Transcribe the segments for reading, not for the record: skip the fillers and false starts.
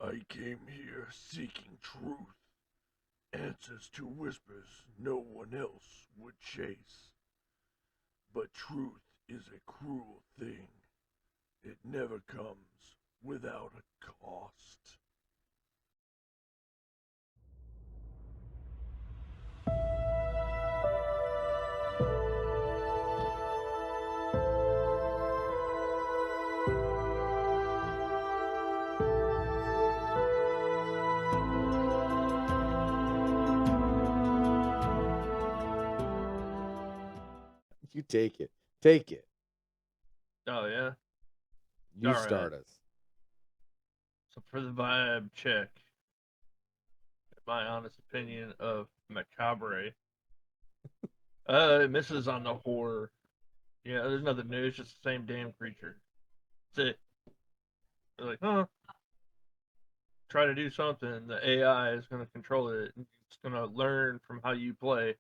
I came here seeking truth, answers to whispers no one else would chase. But truth is a cruel thing. It never comes without a cost. You take it. Take it. Oh yeah. You All right. start us. So for the vibe check, my honest opinion of Macabre, it misses on the horror. Yeah, there's nothing new. It's just the same damn creature. That's it. They're like, huh? Try to do something. The AI is going to control it. It's going to learn from how you play.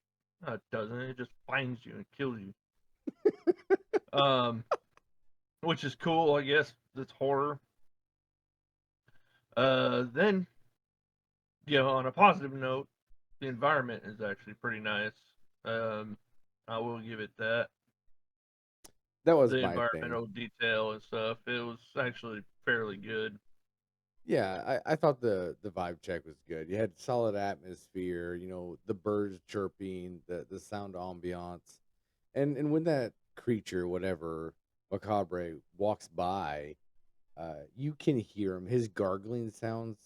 No, it doesn't. It just finds you and kills you. Um, which is cool, I guess. That's horror. Then, on a positive note, the environment is actually pretty nice. Um, I will give it that. That was The my thing. environmental detail and stuff, it was actually fairly good. Yeah, I thought the vibe check was good. You had solid atmosphere, the birds chirping, the sound ambiance. And when that creature, whatever, Macabre, walks by, you can hear him. His gargling sounds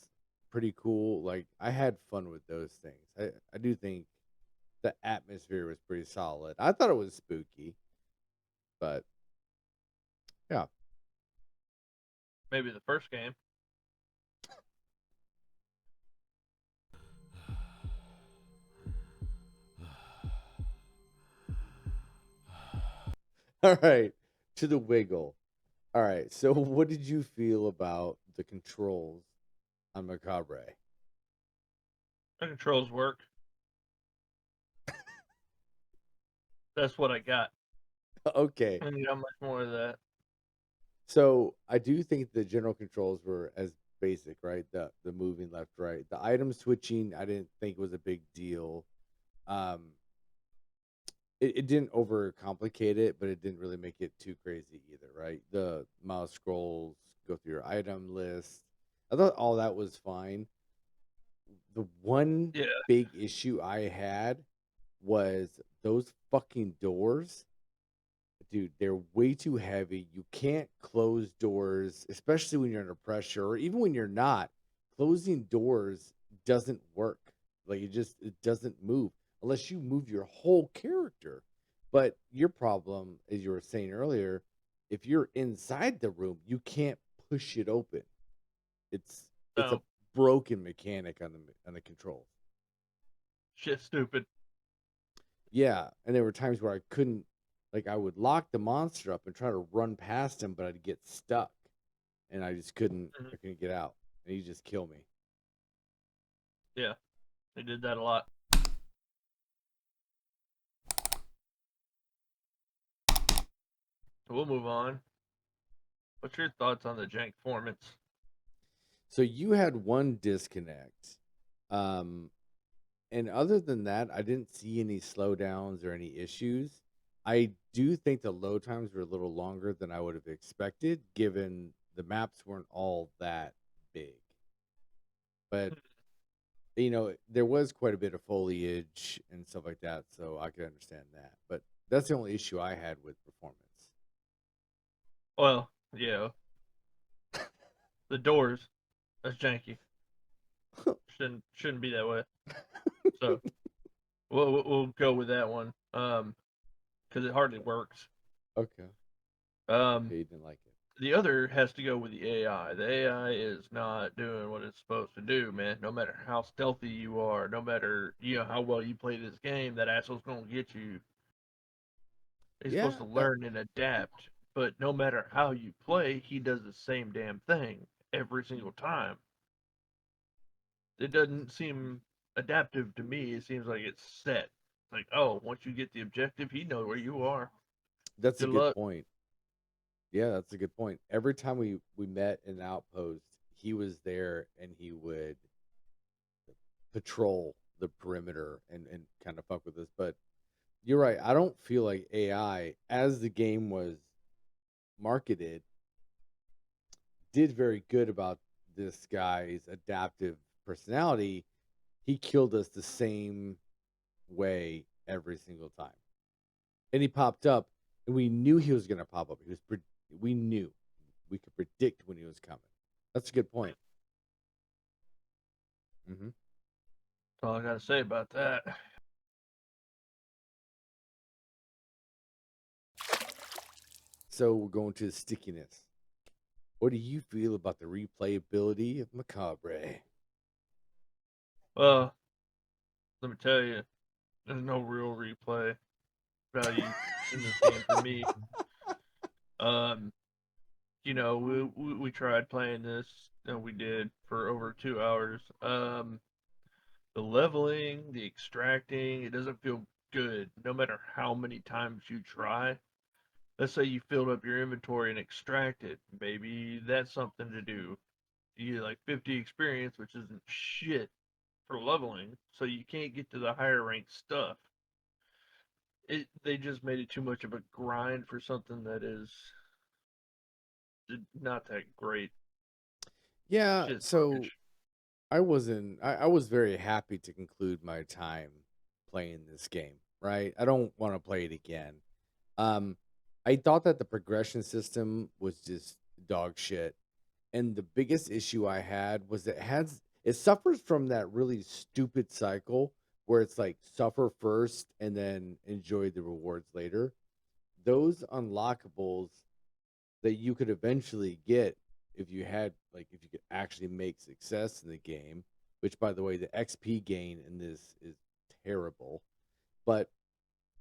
pretty cool. Like, I had fun with those things. I do think the atmosphere was pretty solid. I thought it was spooky, but yeah. Maybe the first game. All right, to the wiggle. All right, so what did you feel about the controls on Macabre? The controls work. That's what I got. Okay, I need not much more of that. so I do think the general controls were as basic, right? The moving left, right. The item switching, I didn't think was a big deal. Um, it didn't overcomplicate it, but it didn't really make it too crazy either, right? The mouse scrolls, go through your item list. I thought all that was fine. The one Yeah. big issue I had was those fucking doors. Dude, they're way too heavy. You can't close doors, especially when you're under pressure, or even when you're not. Closing doors doesn't work. Like, it doesn't move unless you move your whole character. But your problem, as you were saying earlier, if you're inside the room, you can't push it open. It's a So broken mechanic on the controls. shit stupid. Yeah, and there were times where I couldn't, like, I would lock the monster up and try to run past him, but I'd get stuck, and I just couldn't. Mhm. I couldn't get out, and he'd just kill me. Yeah. They did that a lot. We'll move on. What's your thoughts on the Jank performance? So you had one disconnect, um, and other than that, I didn't see any slowdowns or any issues. I do think the load times were a little longer than I would have expected, given the maps weren't all that big. But there was quite a bit of foliage and stuff like that, so I could understand that. But that's the only issue I had with performance. Well, the doors. That's janky. Shouldn't be that way. So we'll go with that one. Because it hardly works. Okay. Um, Yeah, you didn't like it. the other has to go with the AI. The AI is not doing what it's supposed to do, man. No matter how stealthy you are, no matter how well you play this game, that asshole's gonna get you. He's supposed Yeah, to that learn and adapt, but no matter how you play, he does the same damn thing every single time. It doesn't seem adaptive to me. It seems like it's set. Like, oh, once you get the objective, he knows where you are. that's a Good good luck. point. Yeah, that's a good point. Every time we met in an outpost, he was there and he would patrol the perimeter and kind of fuck with us. But you're right. I don't feel like AI, as the game was marketed, did very good about this guy's adaptive personality. He killed us the same way every single time. And he popped up, and we knew he was going to pop up. We knew. We could predict when he was coming. That's a good point. Mm-hmm. That's all I got to say about that. So we're going to the stickiness. What do you feel about the replayability of Macabre? Well, let me tell you, there's no real replay value in this game for me. You know, we tried playing this, and we did for over 2 hours. The leveling, the extracting, it doesn't feel good no matter how many times you try. Let's say you filled up your inventory and extracted. Maybe that's something to do. You get like 50 experience, which isn't shit for leveling, so you can't get to the higher ranked stuff. They just made it too much of a grind for something that is not that great. Yeah, Just so garbage. I was very happy to conclude my time playing this game, right? I don't want to play it again. I thought that the progression system was just dog shit. And the biggest issue I had was it suffers from that really stupid cycle where it's like suffer first and then enjoy the rewards later. Those unlockables that you could eventually get if you could actually make success in the game, which by the way, the XP gain in this is terrible. But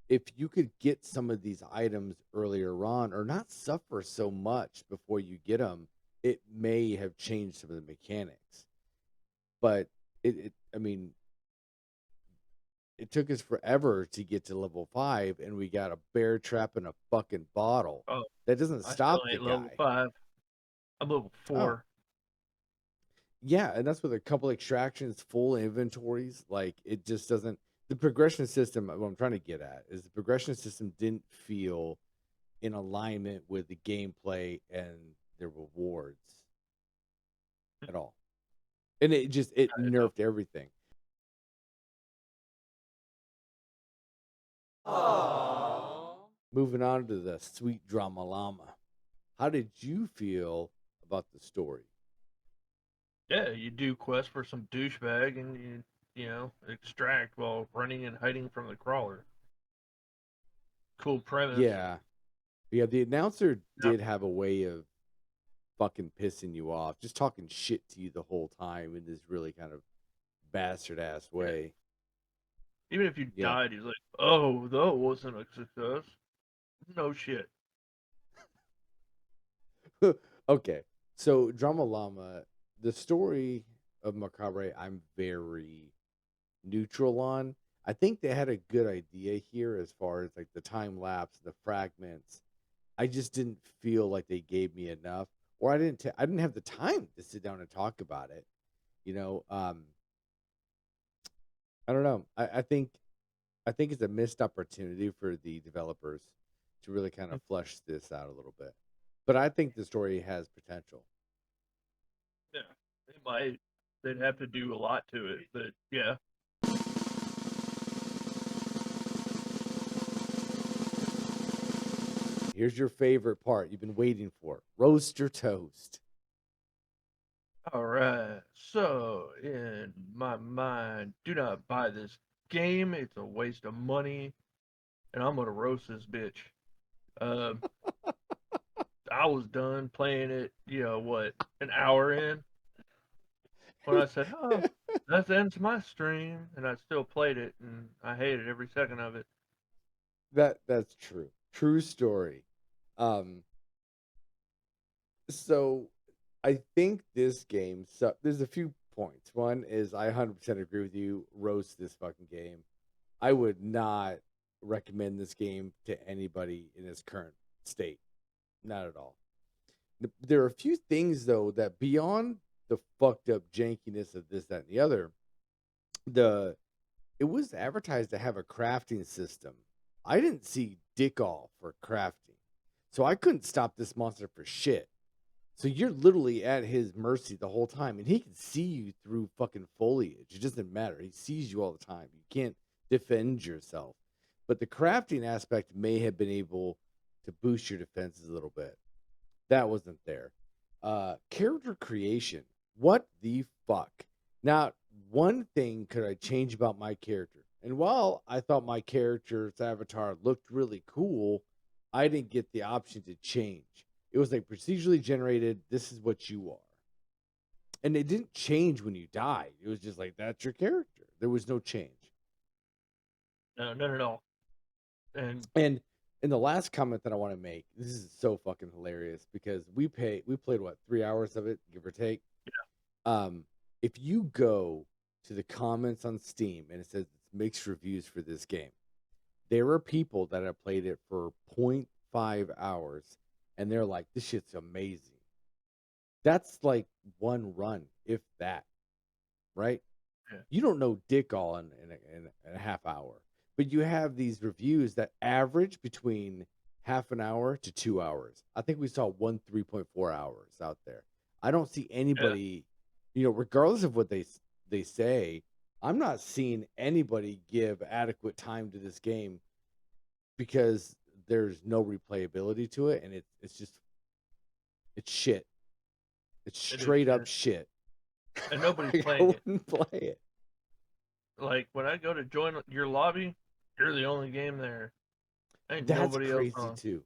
if you could get some of these items earlier on or not suffer so much before you get them, it may have changed some of the mechanics. But I mean, it took us forever to get to level 5, and we got a bear trap in a fucking bottle. Oh, That doesn't I stop still the ain't level guy. 5. I'm level 4. Yeah, and that's with a couple extractions, full inventories. Like, it just doesn't. The progression system, what I'm trying to get at, is the progression system didn't feel in alignment with the gameplay and the rewards at all. And it nerfed everything. Aww. Moving on to the sweet Drama Llama. How did you feel about the story? Yeah, you do quest for some douchebag and you know, extract while running and hiding from the crawler. Cool premise. Yeah. The announcer Yep. did have a way of fucking pissing you off, just talking shit to you the whole time in this really kind of bastard ass way. Even if you Yeah. died, he's like, "Oh, that wasn't a success." No shit. Okay. So Drama Llama, the story of Macabre, I'm very neutral on. I think they had a good idea here as far as like the time lapse, the fragments. I just didn't feel like they gave me enough, or I didn't have the time to sit down and talk about it. You know, I don't know. I think it's a missed opportunity for the developers to really kind of flesh this out a little bit. But I think the story has potential. Yeah, they might. They'd have to do a lot to it, but yeah. Here's your favorite part you've been waiting for. Roast your toast. All right. So, in my mind, do not buy this game. It's a waste of money, and I'm gonna roast this bitch. Um, I was done playing it. You know what? An hour in, when I said, "Oh, that ends my stream," and I still played it, and I hated every second of it. That's true. True story. Um so I think this game, so there's a few points. One is I 100% agree with you. Roast this fucking game. I would not recommend this game to anybody in its current state. Not at all. There are a few things though that beyond the fucked up jankiness of this, that, and the other, it was advertised to have a crafting system. I didn't see dick all for crafting, so I couldn't stop this monster for shit. So you're literally at his mercy the whole time, and he can see you through fucking foliage. It doesn't matter. He sees you all the time. You can't defend yourself. But the crafting aspect may have been able to boost your defenses a little bit. That wasn't there. Character creation. What the fuck? Now, one thing could I change about my character? And while I thought my character's avatar looked really cool, I didn't get the option to change. It was like procedurally generated, this is what you are. And it didn't change when you died. It was just like, that's your character. There was no change. No. And the last comment that I want to make, this is so fucking hilarious because we played what, 3 hours of it, give or take. Yeah. If you go to the comments on Steam and it says it's mixed reviews for this game, there are people that have played it for 0.5 hours and they're like, this shit's amazing. That's like one run, if that, right? Yeah. You don't know dick all in a half hour. But you have these reviews that average between half an hour to 2 hours. I think we saw 3.4 hours out there. I don't see anybody, regardless of what they say, I'm not seeing anybody give adequate time to this game because there's no replayability to it, and it's shit. It's straight up shit. And nobody's playing it. I wouldn't play it. Like when I go to join your lobby, you're the only game there. Ain't That's nobody crazy else on. too.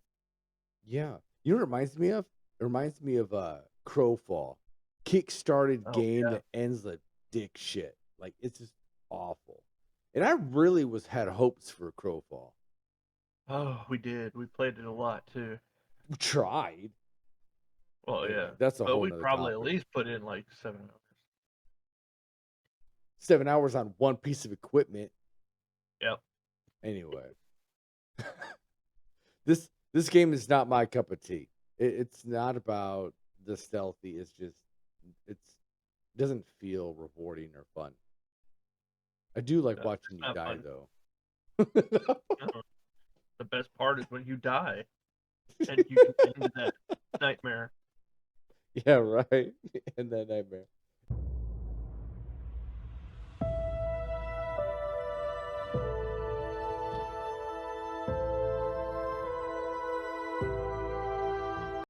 Yeah. You know what it reminds me of? It reminds me of Crowfall. Kick-started game that ends like dick shit. Like, it's just awful. And I really had hopes for Crowfall. Oh, we did. We played it a lot too. We tried. Well, yeah. That's a but whole we nother probably topic. at least put in like 7 hours. 7 hours on one piece of equipment. Yep. Anyway. This game is not my cup of tea. It's not about the stealthy. It's just it doesn't feel rewarding or fun. I do like watching you die fun. though. The best part is when you die and you can end that nightmare. Yeah, right. And that nightmare.